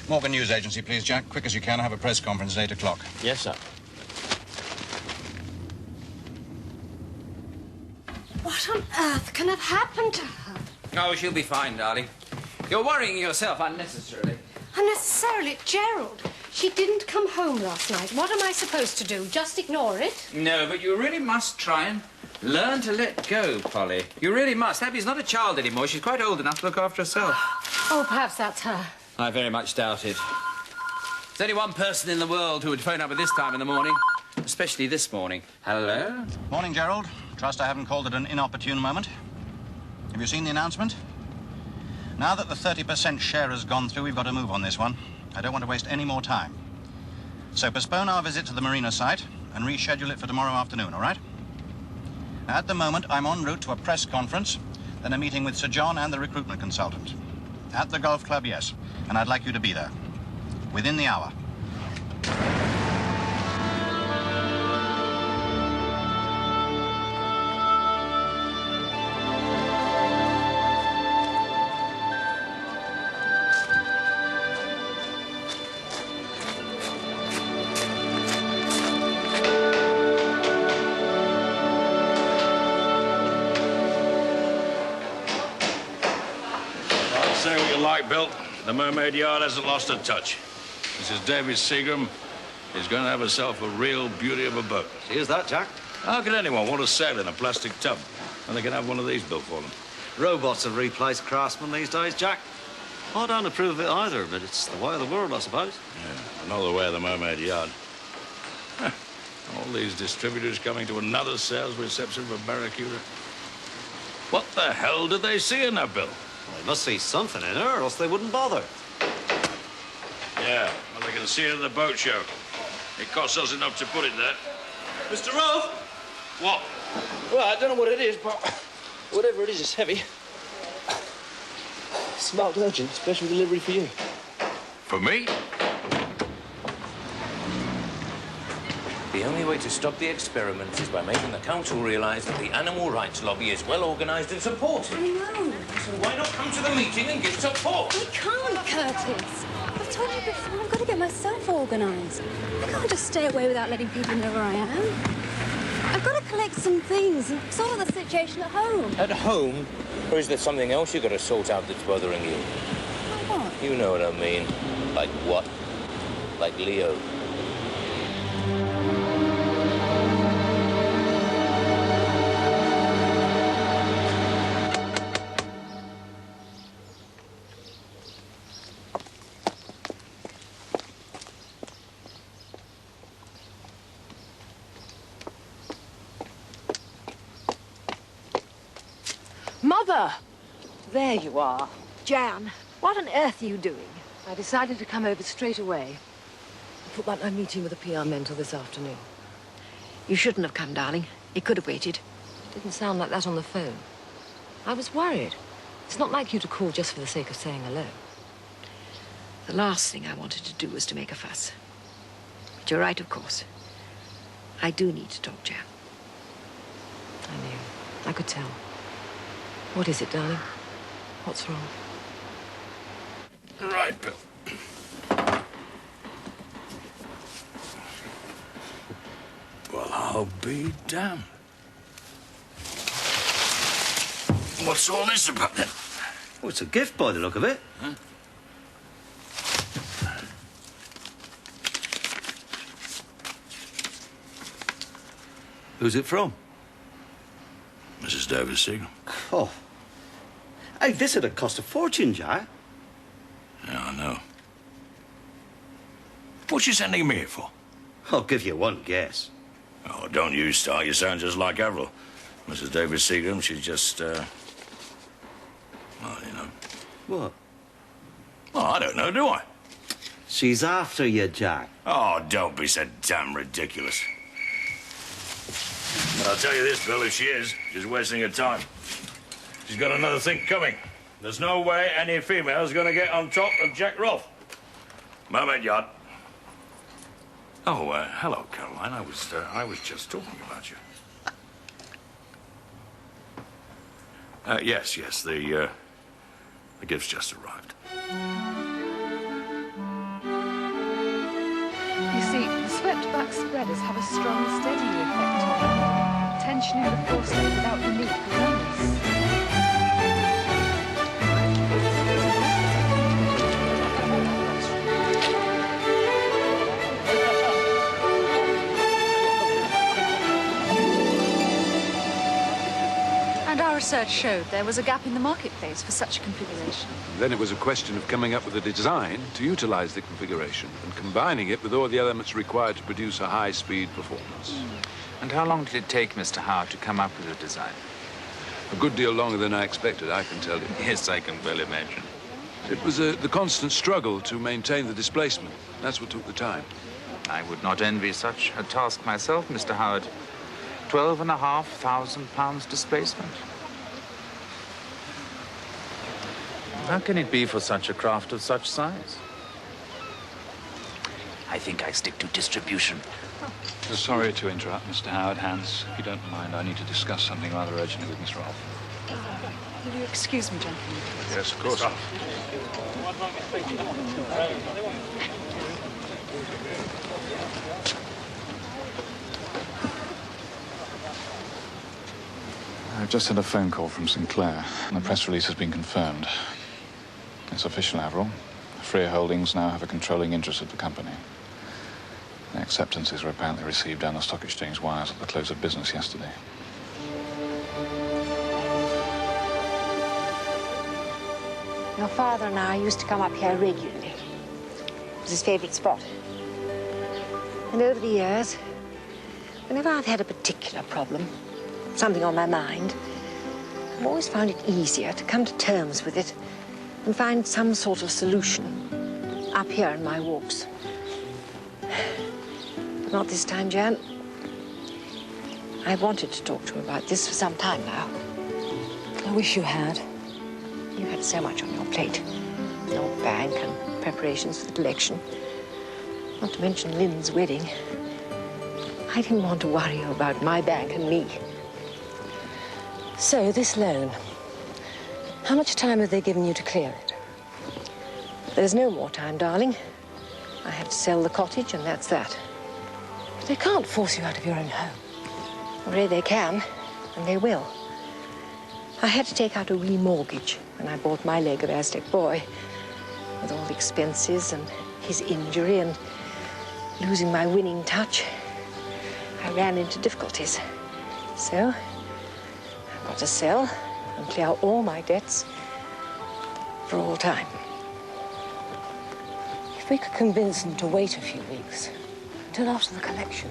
Morgan News Agency, please, Jack. Quick as you can. I have a press conference at 8 o'clock. Yes, sir. What on earth can have happened to her? Oh, she'll be fine, darling. You're worrying yourself unnecessarily. Unnecessarily, Gerald. She didn't come home last night. What am I supposed to do? Just ignore it? No, but you really must try and learn to let go, Polly. You really must. Abby's not a child anymore. She's quite old enough to look after herself. Oh, perhaps that's her. I very much doubt it. There's only one person in the world who would phone up at this time in the morning, especially this morning. Hello? Morning, Gerald. Trust I haven't called it an inopportune moment. Have you seen the announcement? Now that the 30% share has gone through, we've got to move on this one. I don't want to waste any more time. So postpone our visit to the marina site and reschedule it for tomorrow afternoon, all right? Now, at the moment, I'm en route to a press conference, then a meeting with Sir John and the recruitment consultant. At the golf club, yes. And I'd like you to be there. Within the hour. Say what you like, Bill. The Mermaid Yard hasn't lost a touch. Mrs. Davis Seagram is going to have herself a real beauty of a boat. Here's that, Jack. How can anyone want to sail in a plastic tub when they can have one of these built for them? Robots have replaced craftsmen these days, Jack. I don't approve of it either, but it's the way of the world, I suppose. Yeah, another way of the Mermaid Yard. Huh. All these distributors coming to another sales reception for Barracuda. What the hell did they see in that, Bill? Well, they must see something in her, or else they wouldn't bother. Yeah, well, they can see it at the boat show. It costs us enough to put it there. Mr. Rolfe? What? Well, I don't know what it is, but whatever it is, it's heavy. It's marked urgent, special delivery for you. For me? The only way to stop the experiments is by making the council realise that the animal rights lobby is well organised and supported. I know. So why not come to the meeting and give support? I can't, Curtis. I've told you before, I've got to get myself organised. I can't just stay away without letting people know where I am. I've got to collect some things and sort out the situation at home. At home? Or is there something else you've got to sort out that's bothering you? Like what? You know what I mean. Like what? Like Leo. Mother! There you are. Jan, what on earth are you doing? I decided to come over straight away. I put back my meeting with the PR men till this afternoon. You shouldn't have come, darling. It could have waited. It didn't sound like that on the phone. I was worried. It's not like you to call just for the sake of saying hello. The last thing I wanted to do was to make a fuss. But you're right, of course. I do need to talk, Jan. I knew. I could tell. What is it, darling? What's wrong? Right, Bill. Well, I'll be damned. What's all this about, then? Oh, it's a gift by the look of it. Huh? Who's it from? Mrs. Davis Seagram. Oh. Hey, this would have cost a fortune, Jack. Yeah, I know. What's she sending me here for? I'll give you one guess. Oh, don't you start. You sound just like Avril. Mrs. Davis Seagram, she's just, well, you know. What? Oh, I don't know, do I? She's after you, Jack. Oh, don't be so damn ridiculous. But I'll tell you this, Bill, if she is, she's wasting her time. She's got another thing coming. There's no way any female's going to get on top of Jack Rolfe. Mermaid Yard. Oh, hello, Caroline. I was just talking about you. Yes, the gift's just arrived. spreaders have a strong steadying effect on them. Tension in the prostate without the need for lungs. And our research showed there was a gap in the marketplace for such a configuration. Then it was a question of coming up with a design to utilize the configuration and combining it with all the elements required to produce a high-speed performance. And how long did it take Mr. Howard to come up with a design? A good deal longer than I expected, I can tell you. Yes, I can well imagine. It was the constant struggle to maintain the displacement. That's what took the time. I would not envy such a task myself, Mr. Howard. 12,500 pounds displacement. How can it be for such a craft of such size? I think I stick to distribution. Sorry to interrupt, Mr. Howard. Hans, if you don't mind, I need to discuss something rather urgently with Miss Rolfe. Will you excuse me, gentlemen? Yes, of course. I've just had a phone call from Sinclair, and the press release has been confirmed. It's official, Avril. Freer Holdings now have a controlling interest of the company. The acceptances were apparently received down the stock exchange wires at the close of business yesterday. Your father and I used to come up here regularly. It was his favorite spot. And over the years, whenever I've had a particular problem, something on my mind, I've always found it easier to come to terms with it and find some sort of solution up here in my walks. But not this time, Jan. I've wanted to talk to him about this for some time now. I wish you had. You had so much on your plate. Your bank and preparations for the election. Not to mention Lynn's wedding. I didn't want to worry you about my bank and me. So, this loan, how much time have they given you to clear it? There's no more time, darling. I have to sell the cottage, and that's that. But they can't force you out of your own home. I'm afraid they can, and they will. I had to take out a remortgage when I bought my leg of Aztec Boy. With all the expenses and his injury and losing my winning touch, I ran into difficulties. So, I've got to sell and clear all my debts for all time. If we could convince them to wait a few weeks, until after the collection,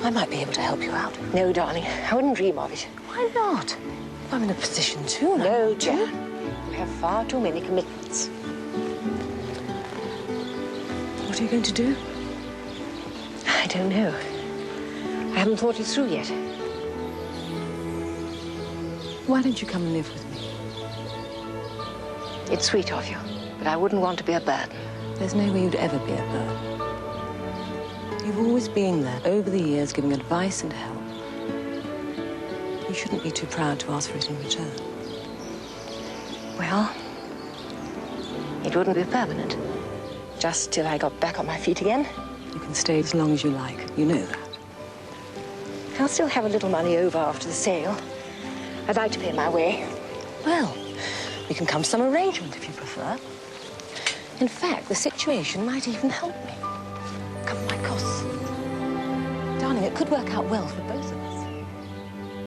I might be able to help you out. No, darling, I wouldn't dream of it. Why not? I'm in a position to. No, Jan. You have far too many commitments. What are you going to do? I don't know. I haven't thought it through yet. Why don't you come and live with me? It's sweet of you, but I wouldn't want to be a burden. There's no way you'd ever be a burden. You've always been there, over the years, giving advice and help. You shouldn't be too proud to ask for it in return. Well, it wouldn't be permanent. Just till I got back on my feet again. You can stay as long as you like. You know that. I'll still have a little money over after the sale. I'd like to pay my way. Well, we can come to some arrangement if you prefer. In fact, the situation might even help me. Cover my costs. Darling, it could work out well for both of us.